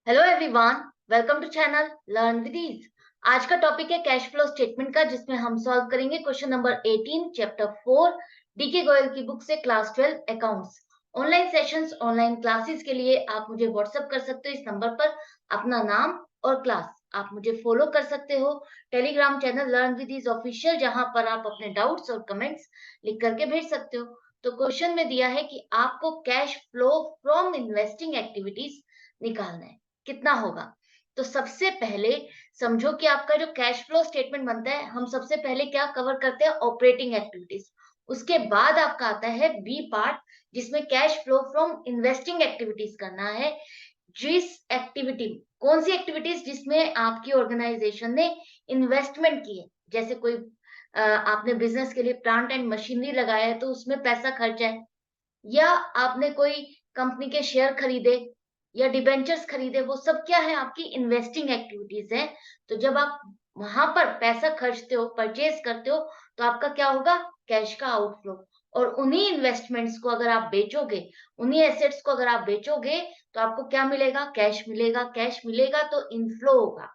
Hello everyone, welcome to channel learn with ease. आज का topic है कैश फ्लो स्टेटमेंट का, जिसमें हम सॉल्व करेंगे question number 18 chapter 4 DK Goyal की बुक से class 12 accounts. Online sessions, online classes के लिए आप मुझे व्हाट्सएप कर सकते हो इस नंबर पर अपना नाम और क्लास। आप मुझे फॉलो कर सकते हो Telegram channel learn with ease official, जहां पर आप अपने डाउट्स और कमेंट्स लिख करके भेज सकते हो। तो क्वेश्चन में दिया है कि आपको cash flow from investing activities निकालना है, कितना होगा। तो सबसे पहले समझो कि आपका जो कैश फ्लो स्टेटमेंट बनता है, हम सबसे पहले क्या कवर करते हैं? Operating activities. उसके बाद आपका आता है बी पार्ट, जिसमें cash flow from investing activities करना है। जिस एक्टिविटी, कौन सी एक्टिविटीज जिसमें आपकी ऑर्गेनाइजेशन ने इन्वेस्टमेंट की है, जैसे कोई आपने बिजनेस के लिए प्लांट एंड मशीनरी लगाया है तो उसमें पैसा खर्चा है, या आपने कोई कंपनी के शेयर खरीदे या डिबेंचर्स खरीदे, वो सब क्या है? आपकी इन्वेस्टिंग एक्टिविटीज है। तो जब आप वहां पर पैसा खर्चते हो, परचेज करते हो, तो आपका क्या होगा? कैश का आउटफ्लो। और उन्हीं इन्वेस्टमेंट्स को अगर आप बेचोगे, उन्हीं एसेट्स को अगर आप बेचोगे, तो आपको क्या मिलेगा? कैश मिलेगा। कैश मिलेगा तो इनफ्लो होगा।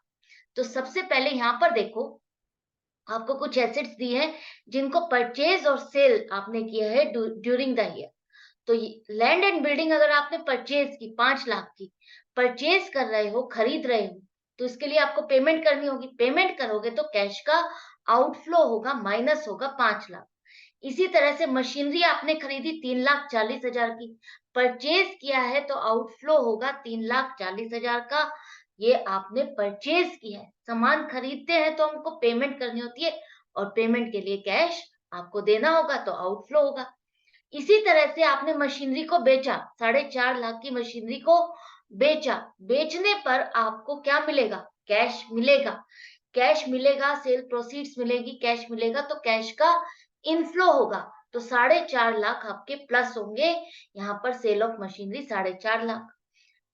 तो सबसे पहले यहाँ पर देखो, आपको कुछ एसेट्स दिए हैं जिनको परचेज और सेल आपने किया है ड्यूरिंग द ईयर। तो लैंड एंड बिल्डिंग अगर आपने परचेज की 5 लाख की, परचेज कर रहे हो, खरीद रहे हो, तो इसके लिए आपको पेमेंट करनी होगी। पेमेंट करोगे तो कैश का आउटफ्लो होगा, माइनस होगा 5 लाख। इसी तरह से मशीनरी आपने खरीदी 3,40,000 की, परचेज किया है तो आउटफ्लो होगा 3,40,000 का। ये आपने परचेज किया है। सामान खरीदते हैं तो हमको पेमेंट करनी होती है, और पेमेंट के लिए कैश आपको देना होगा, तो आउटफ्लो होगा। इसी तरह से आपने मशीनरी को बेचा, 4.5 लाख की मशीनरी को बेचा। बेचने पर आपको क्या मिलेगा? कैश मिलेगा। कैश मिलेगा, सेल प्रोसीड्स मिलेगी, कैश मिलेगा, तो कैश का इनफ्लो होगा। तो 4.5 लाख आपके प्लस होंगे। यहाँ पर सेल ऑफ मशीनरी 4.5 लाख।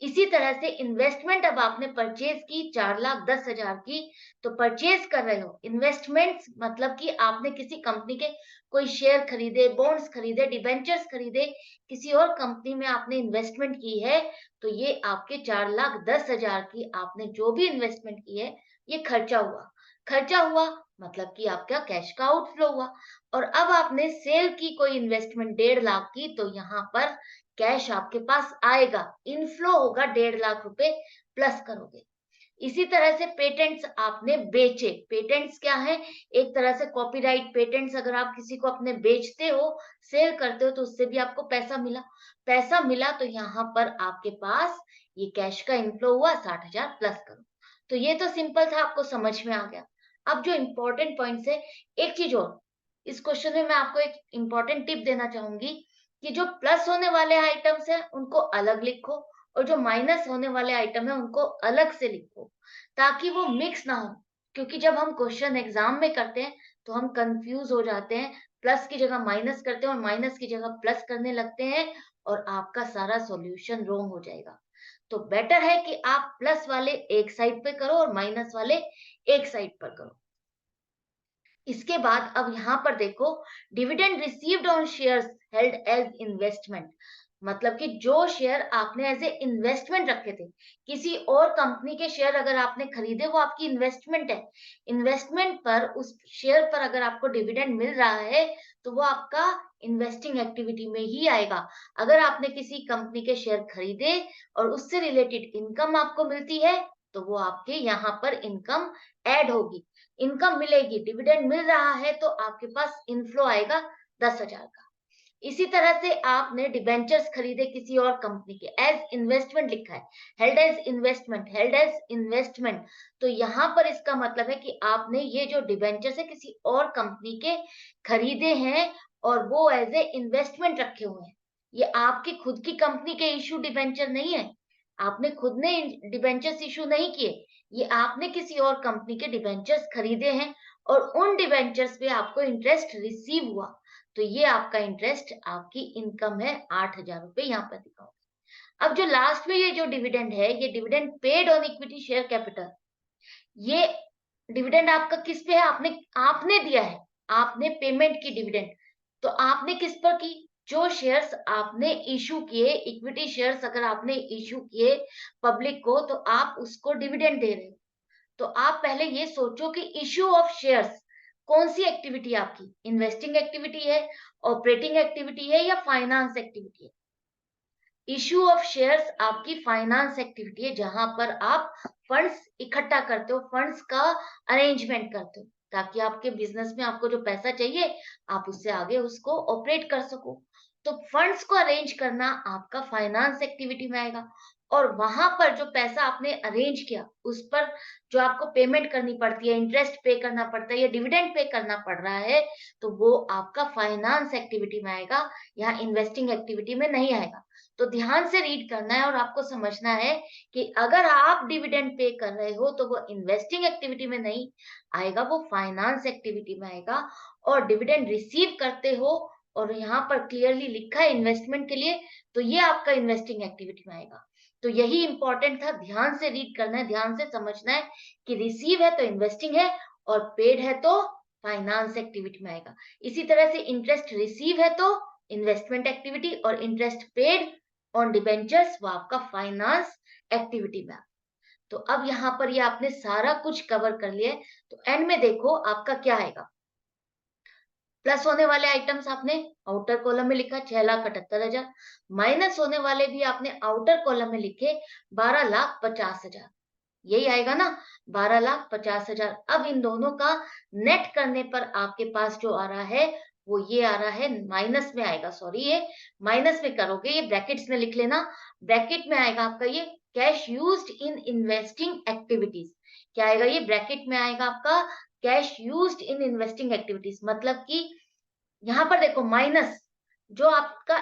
इसी तरह से इन्वेस्टमेंट, अब आपने परचेज की 4,10,000 की, तो परचेज कर रहे हो। इन्वेस्टमेंट्स मतलब कि आपने किसी कंपनी के कोई शेयर खरीदे, बॉन्ड्स खरीदे, डिबेंचर्स खरीदे, किसी और कंपनी में आपने इन्वेस्टमेंट की है। तो ये आपके 4,10,000 की आपने जो भी इन्वेस्टमेंट की है, ये खर्चा हुआ। खर्चा हुआ मतलब कि आपका कैश का आउटफ्लो हुआ। और अब आपने सेल की कोई इन्वेस्टमेंट 1.5 लाख की, तो यहाँ पर कैश आपके पास आएगा, इनफ्लो होगा 1.5 लाख रुपए प्लस करोगे। इसी तरह से पेटेंट्स आपने बेचे। पेटेंट्स क्या है? एक तरह से कॉपीराइट पेटेंट्स, अगर आप किसी को अपने बेचते हो, सेल करते हो, तो उससे भी आपको पैसा मिला। पैसा मिला तो यहाँ पर आपके पास ये कैश का इनफ्लो हुआ 60,000 प्लस करो। तो ये तो सिंपल था, आपको समझ में आ गया। अब जो इंपॉर्टेंट पॉइंट्स है, एक चीज और, इस क्वेश्चन में मैं आपको एक इंपॉर्टेंट टिप देना चाहूंगी कि जो प्लस होने वाले आइटम्स हैं उनको अलग लिखो, और जो माइनस होने वाले आइटम है उनको अलग से लिखो, ताकि वो मिक्स ना हो। क्योंकि जब हम क्वेश्चन एग्जाम में करते हैं तो हम कंफ्यूज हो जाते हैं, प्लस की जगह माइनस करते हैं और माइनस की जगह प्लस करने लगते हैं, और आपका सारा सॉल्यूशन रॉन्ग हो जाएगा। तो बेटर है कि आप प्लस वाले एक साइड पे करो और माइनस वाले एक साइड पर करो। इसके बाद अब यहाँ पर देखो, dividend received on shares held as investment, मतलब कि जो शेयर आपने एज ए इन्वेस्टमेंट रखे थे, किसी और कंपनी के शेयर अगर आपने खरीदे, वो आपकी इन्वेस्टमेंट है। इन्वेस्टमेंट पर, उस शेयर पर अगर आपको डिविडेंड मिल रहा है, तो वो आपका इन्वेस्टिंग एक्टिविटी में ही आएगा। अगर आपने किसी कंपनी के शेयर खरीदे और उससे रिलेटेड इनकम आपको मिलती है, तो वो आपके यहाँ पर इनकम ऐड होगी, इनकम मिलेगी। डिविडेंड मिल रहा है तो आपके पास इनफ्लो आएगा 10,000 का। इसी तरह से आपने डिबेंचर्स खरीदे किसी और कंपनी के, एज इन्वेस्टमेंट लिखा है, held as investment, held as investment. तो यहाँ पर इसका मतलब है कि आपने ये जो डिबेंचर्स है किसी और कंपनी के खरीदे हैं, और वो एज ए इन्वेस्टमेंट रखे हुए हैं। ये आपकी खुद की कंपनी के इशू डिबेंचर नहीं है, आपने खुद ने डिबेंचर्स इशू नहीं किए, ये आपने किसी और कंपनी के डिबेंचर्स खरीदे हैं, और उन डिबेंचर्स पे आपको इंटरेस्ट रिसीव हुआ। तो ये आपका इंटरेस्ट, आपकी इनकम है 8,000 रुपए, यहाँ पर दिखाओ। अब जो लास्ट में ये जो डिविडेंड है, ये dividend paid on equity share capital. ये डिविडेंड आपका किस पे है? आपने आपने दिया है, आपने पेमेंट की डिविडेंड। तो आपने किस पर की? जो शेयर्स आपने इश्यू किए, इक्विटी शेयर्स अगर आपने इश्यू किए पब्लिक को, तो आप उसको डिविडेंड दे रहे हो। तो आप पहले ये सोचो कि इश्यू ऑफ शेयर्स कौन सी एक्टिविटी है आपकी, इन्वेस्टिंग एक्टिविटी है, ऑपरेटिंग एक्टिविटी है, या फाइनेंस एक्टिविटी है। इश्यू ऑफ शेयर्स आपकी फाइनेंस एक्टिविटी है, जहां पर आप फंड्स इकट्ठा करते हो, फंड्स का अरेंजमेंट करते हो, ताकि आपके बिजनेस में आपको जो पैसा चाहिए आप उससे आगे उसको ऑपरेट कर सको। तो फंड्स को अरेंज करना आपका फाइनेंस एक्टिविटी में आएगा। और वहां पर जो पैसा आपने अरेंज किया उस पर जो आपको पेमेंट करनी पड़ती है, इंटरेस्ट पे करना पड़ता है या डिविडेंड पे करना पड़ रहा है, तो वो आपका फाइनेंस एक्टिविटी में आएगा, यहाँ इन्वेस्टिंग एक्टिविटी में नहीं आएगा। तो ध्यान से रीड करना है और आपको समझना है कि अगर आप डिविडेंड पे कर रहे हो तो वो इन्वेस्टिंग एक्टिविटी में नहीं आएगा, वो फाइनेंस एक्टिविटी में आएगा। और डिविडेंड रिसीव करते हो और यहाँ पर क्लियरली लिखा है इन्वेस्टमेंट के लिए, तो ये आपका इन्वेस्टिंग एक्टिविटी में आएगा। तो यही इंपॉर्टेंट था, ध्यान से रीड करना है, ध्यान से समझना है कि रिसीव है तो इन्वेस्टिंग है और पेड है तो फाइनेंस एक्टिविटी में आएगा। इसी तरह से इंटरेस्ट रिसीव है तो इन्वेस्टमेंट एक्टिविटी, और इंटरेस्ट पेड ऑन डिबेंचर्स वो आपका फाइनेंस एक्टिविटी में। तो अब यहाँ पर ये आपने सारा कुछ कवर कर लिया है। तो एंड में देखो आपका क्या आएगा। प्लस होने वाले आइटम्स आपने आउटर कॉलम में लिखा 6,78,000, माइनस होने वाले भी आपने आउटर कॉलम में लिखे 12,50,000। यही आएगा ना, 12,50,000। अब इन दोनों का नेट करने पर आपके पास जो आ रहा है वो ये आ रहा है, माइनस में आएगा, सॉरी ये माइनस में करोगे, ये ब्रैकेट्स में लिख लेना। ब्रैकेट में आएगा आपका ये cash used in investing activities. क्या आएगा ये, ब्रैकेट में आएगा आपका cash used in investing activities. मतलब कि यहाँ पर देखो माइनस जो आपका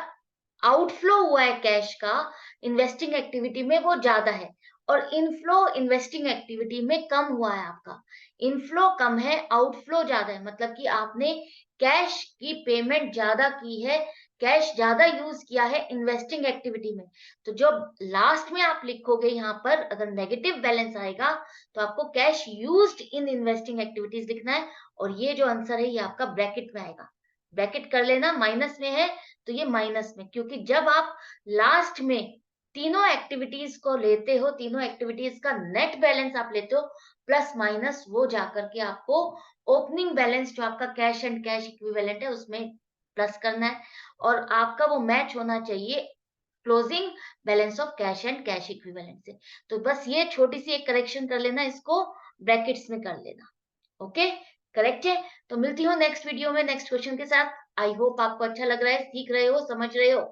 आउटफ्लो हुआ है कैश का इन्वेस्टिंग एक्टिविटी में वो ज्यादा है, और इनफ्लो इन्वेस्टिंग एक्टिविटी में कम हुआ है आपका। इनफ्लो कम है, आउटफ्लो ज्यादा है, मतलब कि आपने कैश की पेमेंट ज्यादा की है, कैश ज्यादा यूज किया है इन्वेस्टिंग एक्टिविटी में। तो जब लास्ट में आप लिखोगे यहाँ पर अगर नेगेटिव बैलेंस आएगा तो आपको cash used in investing activities लिखना है, और ये जो आंसर है ये आपका ब्रैकेट में आएगा। ब्रैकेट कर लेना, माइनस में है तो ये माइनस में, क्योंकि जब आप लास्ट में तीनों एक्टिविटीज को लेते हो, तीनों एक्टिविटीज का नेट बैलेंस आप लेते हो प्लस माइनस, वो जाकर के आपको ओपनिंग बैलेंस जो आपका कैश एंड कैश इक्विवेलेंट है उसमें प्लस करना है, और आपका वो मैच होना चाहिए closing balance of cash and cash equivalent से। तो बस ये छोटी सी एक करेक्शन कर लेना, इसको ब्रैकेट्स में कर लेना। ओके, करेक्ट है। तो मिलती हूँ नेक्स्ट वीडियो में नेक्स्ट क्वेश्चन के साथ। आई होप आपको अच्छा लग रहा है, सीख रहे हो, समझ रहे हो,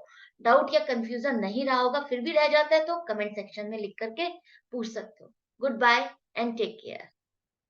डाउट या कंफ्यूजन नहीं रहा होगा, फिर भी रह जाता है तो कमेंट सेक्शन में लिख करके पूछ सकते हो। Goodbye and take care.